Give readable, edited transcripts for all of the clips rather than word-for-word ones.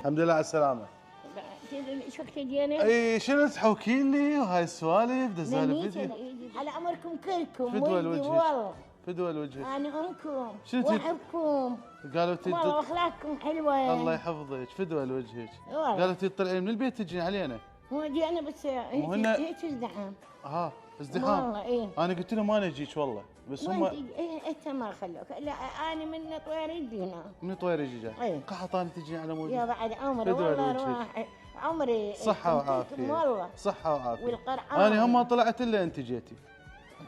الحمد لله على السلامة. ايش وقت جينا؟ اي شنو تحوكين لي وهاي السوالف دزالة فيديو؟ على امركم كلكم فدوى ولدي وجهك والله. فدوى وجهك. انا امكم شنو واحبكم قالوا والله واخلاقكم حلوه. الله يحفظك فدوى وجهك. والله. قالوا تطلعين من البيت تجين علينا. هو جينا بس هيك ازدحام. ازدحام. والله ايه. انا قلت لهم ما نجيك والله بس هم انت ما خلوك. لا انا من طويريد هنا. من طويري جا. ايه. قحطاني تجين على مود. يا بعد عمري والله راح عمري. صحة وعافية. والله. صحة وعافية. والقرآن. انا هم طلعت الا انت جيتي.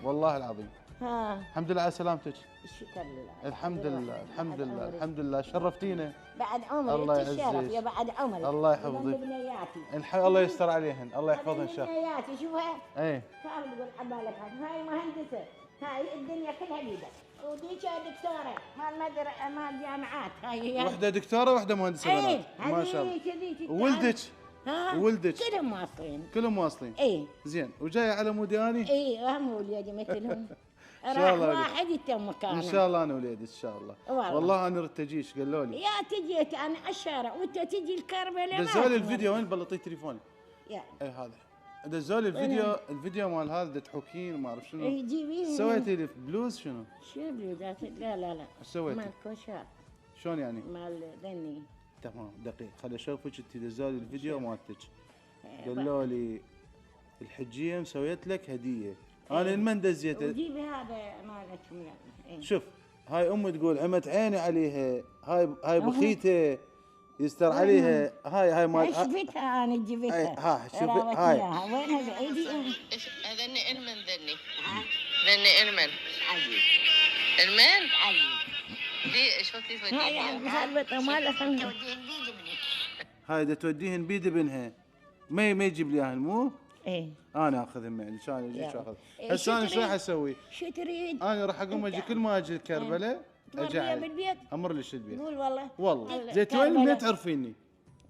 والله العظيم. ها. الحمد لله على سلامتك. الشكر لله. الحمد لله الحمد لله الحمد لله شرفتينا. بعد عمري الله انت الشرف يعزك. يا بعد عمري. الله يحفظك. بنياتي. الله يستر عليهن الله يحفظهن شاء. بنياتي شوفها. ايه. تعال تقول عبالك هاي مهندسه هاي الدنيا كلها بيدك وديك دكتوره مال جامعات هاي وحده دكتوره وحده مهندسه ايه بنات ما شاء الله. هذيك وولدك ها ولدك كلهم واصلين. كلهم واصلين. ايه زين وجايه على مودي اني. ايه هم ولادي مثلهم. شاء راح الله واحد يتم مكانه. ان شاء الله انا وليدي ان شاء الله. والله انا ردت اجيش قالوا لي. يا تجيت انا على الشارع وانت تجي الكربلاء. دزولي الفيديو وين بلطي تليفوني. يا اي هذا دزولي الفيديو مال هذا تحوكين وما اعرف شنو. اي جيبيه. سويتي لي بلوز شنو؟ شو بلوزات؟ لا لا لا. ايش سويتي؟ مال كوشات. شلون يعني؟ مال ذني. تمام دقيق خلي اشوفك انت دزولي الفيديو مالتك. قالوا لي الحجيه مسويت لك هديه. انا المن دزيته. وجيبي هذا مالتكم يعني. شوف هاي امي تقول عمت عيني عليها هاي بخيته يستر عليها هاي مال ايش جبتها انا جبتها. ها شوفي هاي وينها بعيدي هذني المن ذني المن عجيب المن عجيب. دي شو توديها؟ هاي مسلبطه مالها هاي دا توديهن بيد ابنها ما يجيب لي اياهن مو؟ ايه انا اخذهم معي عشان اجيك اخذ. إيه هسه انا ايش راح اسوي؟ شو تريد؟ انا راح اقوم اجي كل ما اجي الكربلاء اجي بالبيت. امر ليش البيت؟ قول والله والله زيت وين منين تعرفيني؟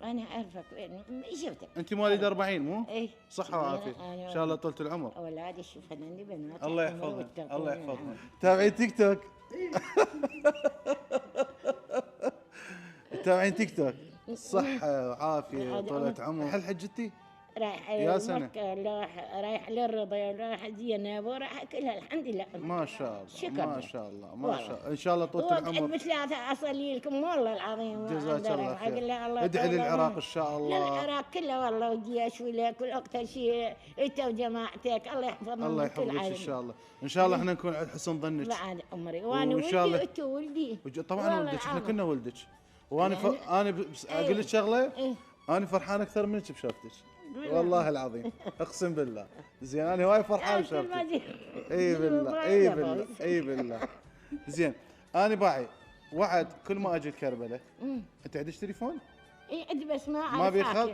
انا اعرفك وين شفتك. انت مواليد 40 مو؟ ايه صحة وعافية ان شاء الله طولة العمر. اولادي شوف عندي بنات الله يحفظهم الله يحفظهم. تابعين تيك توك؟ تابعين تيك توك؟ صحة وعافية طولة عمر. هل حجتي؟ رايح يا سنة مكة رايح للرضا رايح زينب ورايح كلها الحمد لله. ما شاء الله شكرا. ما شاء الله ما شاء الله ان شاء الله طولة العمر. وقت بثلاثة اصلي لكم والله العظيم. جزاك الله خير. ادعي للعراق ان شاء الله. للعراق كله والله والجيش ولك والاكثر شيء انت وجماعتك الله يحفظهم. الله يحفظك ان شاء الله ان شاء الله احنا نكون عند حسن ظنك. بعد عمري وانا ولدي وانت ولدي. طبعا ولدك احنا كنا ولدك. وانا انا اقول لك شغله. انا فرحان اكثر منك بشوفتك والله العظيم اقسم بالله. زين انا وايد فرحان بشوفتك. اي بالله اي بالله اي بالله. زين انا باعي وعد كل ما اجي الكربلاء. انت عندك تليفون؟ اي عندي بس ما اعرف. ما بيخذ؟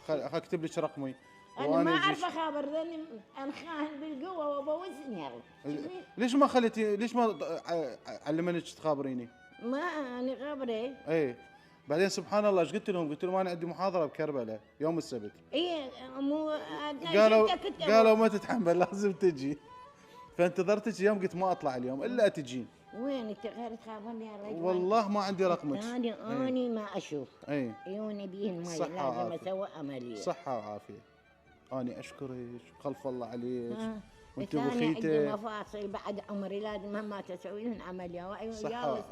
اكتب لك رقمي. انا ما اعرف اخابر ذني انا خاهن بالقوه وبوزني. ليش ما خليتي ليش ما علمنك تخابريني؟ ما انا خابري. اي بعدين سبحان الله ايش قلت لهم؟ قلت لهم انا عندي محاضره بكربلاء يوم السبت. اي مو قالوا ما تتحمل لازم تجي. فانتظرتك يوم قلت ما اطلع اليوم الا تجين. وين انت غير تخابرني يا رجل؟ والله ما عندي رقمك. اني ما اشوف. اي عيوني بيهن مي لازم اسوي عمليه. صحه وعافيه. اني اشكرك خلف الله عليك. وانت بخيتي. عندي مفاصل بعد عمري لازم ما تسوي لهم عمليه. صحه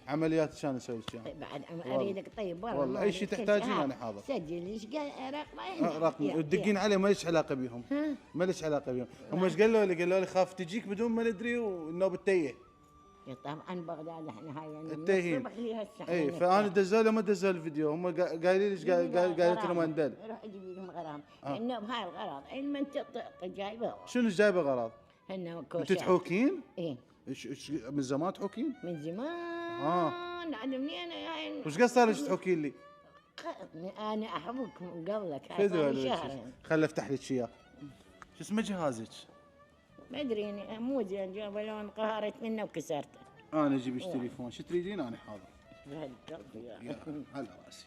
عمليات شلون اسوي لك اياها؟ بعد اريدك طيب والله اي شيء تحتاجين انا حاضر. سجل ايش قال رقمي وتدقين عليه ما ليش علاقه بيهم. ما ليش علاقه بيهم. هم ايش قالوا لي؟ قالوا لي خاف تجيك بدون ما ندري والنوبه تتيه. طبعا بغداد احنا هاي التهين. اي فانا دزوا ما دزوا الفيديو هم قايلين ليش قالت لهم اندل. روح جيبي لهم غرام. انه بهاي الغراض المنطقه جايبه. شنو جايبه غراض؟ هن كوشات. انت تحوكين؟ ايه. من زمان تحوكين؟ من زمان. عاد منين يعني. وش قد صار لك تحوكين لي؟ انا احبك من قبلك. خل افتح لك اياه. شو اسمه جهازك؟ ما ادري مو زين جاب لون قهرت منه وكسرته. انا اجيب لك تليفون شو تريدين انا حاضر. بهد قلبي يا على راسي.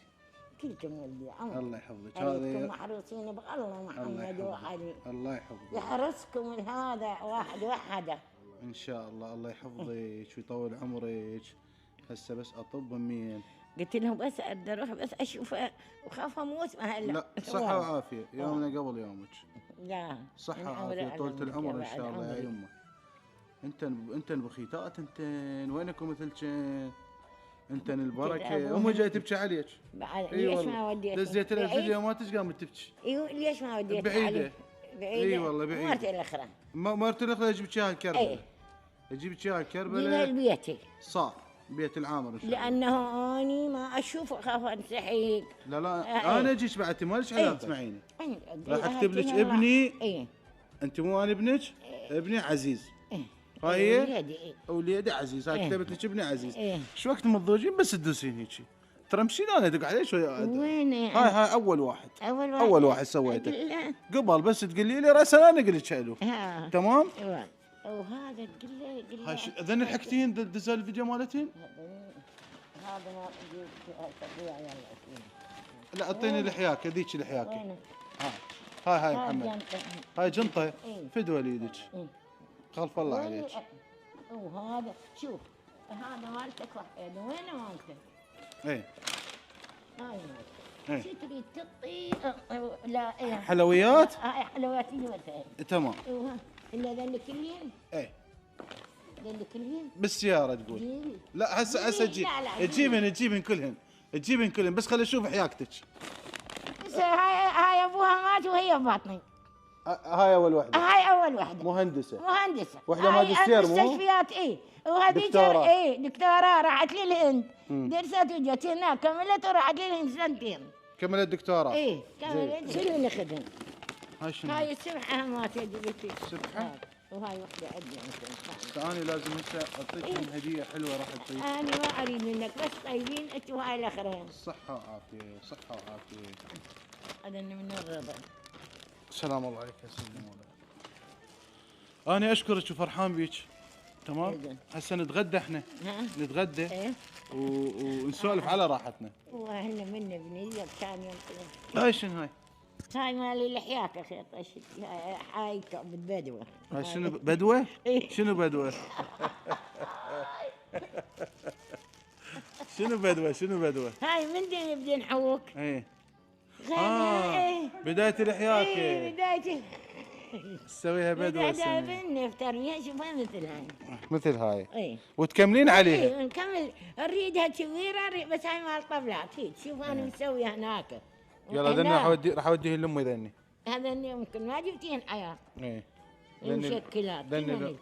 كلكم ولدي عمر. الله يحفظك. هذا محروسين بالله محمد وعلي. الله يحفظك. يحرسكم هذا واحد وحده. ان شاء الله الله يحفظك ويطول عمرك. هسه بس اطب مين قلت لهم بس اريد اروح بس اشوفه وخاف اموت ما هلا. لا صحة وعافية، يومنا قبل يومك. لا صحة وعافية طولة العمر ان شاء الله يا يمه. انتن بخيتات انتن، وينكم مثلكن؟ انتن البركة. امي جاي تبكي عليك. بعد اي ليش ما والله، وديت؟ دزيت لها الفيديو مالتك قامت تبكي. ايوه ليش ما وديت؟ بعيدة. بعيدة. اي والله بعيدة. مرتي الاخرى. مرت الاخرى يجيب لك اياها الكربلة. اي يجيب لك اياها جيبها الكربلة. لبيتي. صار بيت العامر ان شاء الله. لانه اني ما اشوف اخاف انسحق. لا لا إيه. انا اجيك بعد مالش علاقه تسمعيني. راح راح اكتب لك ابني. اي انت مو انا ابنك، ابني عزيز. هاي هي وليدي عزيز، هاي كتبت لك ابني عزيز. شو وقت متزوجين بس تدوسين هيك ترى مشينا انا ادق عليه شوي. وين هاي اول واحد. اول واحد سويته قبل، بس تقولي لي راسا انا اقول لك الو. تمام. وهذا تقول له هاي ذن الحكتين دزال الفيديو مالتين. هذا ما تسويها يلا. لا اعطيني لحياك، هذيك لحياك. هاي محمد. هاي جنطه فدوه ليدك. خلف الله عليك. وهذا شوف هذا مالتك وحيد، وين مالتك؟ اي هاي مالتك. شو تريد تعطي؟ لا ايه حلويات؟ هاي حلويات مثلا. تمام. الا ذنك كلين؟ اي ذنك كلين؟ بالسياره تقول؟ جيبي. لا هسه تجيبين كلهن بس خلي اشوف حياكتك. هاي ابوها مات وهي ببطني. هاي اول وحده. هاي اول وحده. مهندسه. وحده ماجستير مو؟ مستشفيات اي، وهذيك دكتوراه. اي دكتوراه راحت للهند. درست وجت هناك كملت وراحت للهند سنتين. كملت دكتوراه. اي كملت. شنو اللي خدم؟ هاي شنو؟ هاي السبحه مات يا جبتي. سبحه؟ وهاي وحده عندي انت. انا لازم هسه اعطيكم هديه حلوه راح اعطيك. انا ما اريد منك بس طيبين انت وهاي الاخرين. صحه وعافيه، صحه وعافيه. هذا من الرضا. سلام الله عليك يا سيدي مولاي. انا اشكرك وفرحان بيك. تمام. هسه نتغدى احنا. نتغدى. ونسولف على راحتنا. واهلنا من بنيه كان يوم. هاي شنو هاي مالي لحياك اخي طشت. هاي بدوه. هاي شنو بدوه؟ شنو بدوه؟ شنو بدوه؟ هاي من دين بدين حوك. ايه. إيه. بداية الحياك. بداية تسويها بدوه. بداية بالنفتر شوفها مثل هاي. اي وتكملين عليها. اي نكمل نريدها كبيرة بس هاي مال طبلات هيك شوف انا مسويها هناك. يلا ذني راح اوديه لامي ذني. هذا يمكن ما جبتين عيال. ايه. مشكلات.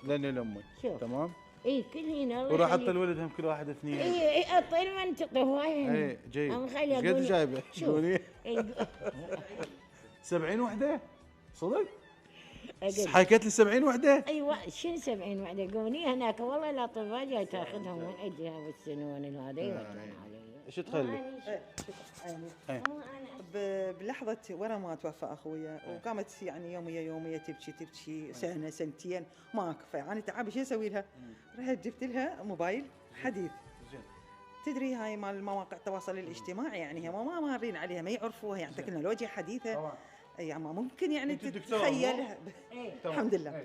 ذني لامي. تمام. اي كلهن الله وراح اعطي الولد هم كل واحد اثنين. اي اعطي من تعطوه هاي. اي جيد. ايش قد جايبه؟ قولي 70 وحده؟ صدق؟ حكيت لي 70 وحده؟ ايوه شنو 70 وحده؟ قوني هناك والله الاطباء جاي تاخذهم من عندها والسنون وهذا يودون علي. ايش تخلي؟ بلحظة ورا ما توفى أخويا وقامت يعني يومية تبكي سنة سنتين ما كفى أنا تعب شو أسوي لها؟ رحت جبت لها موبايل حديث. تدري هاي مال مواقع التواصل الاجتماعي يعني هم ما مارين عليها ما يعرفوها يعني تكنولوجيا حديثة يعني ما ممكن يعني تتخيلها. الحمد لله.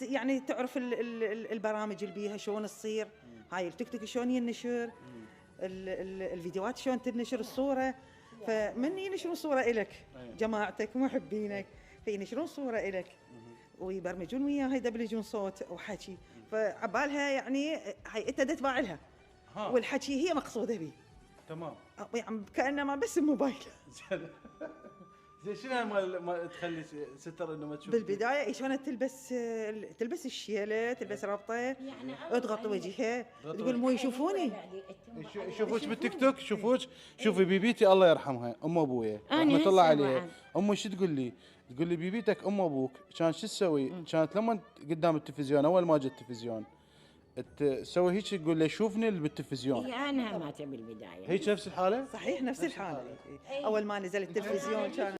يعني تعرف البرامج اللي بيها شلون تصير هاي التيك توك شلون ينشر الفيديوهات شلون تنشر الصورة فمن ينشرون صورة إلك جماعتك محبينك فينشرون صورة إلك ويبرمجون وياها يدبلجون صوت وحكي فعبالها يعني هاي انت تباع لها والحكي هي مقصودة به. تمام. يعني كأنما بس الموبايل. زين شنو ما تخلي ستر انه ما تشوف؟ بالبدايه شلون تلبس الشيله تلبس ربطه اضغط وجهها تقول مو يشوفوني يشوفوك بالتيك توك شوفي بيبيتي الله يرحمها ام ابويا رحمه الله عليها. امي شو تقول لي؟ تقول لي بيبيتك ام ابوك كان شو تسوي؟ كانت لما قدام التلفزيون اول ما جاء التلفزيون تسوي هيك تقول له شوفني بالتلفزيون. انا مات بالبدايه هيك نفس الحاله؟ صحيح نفس الحاله. اول ما نزل التلفزيون كان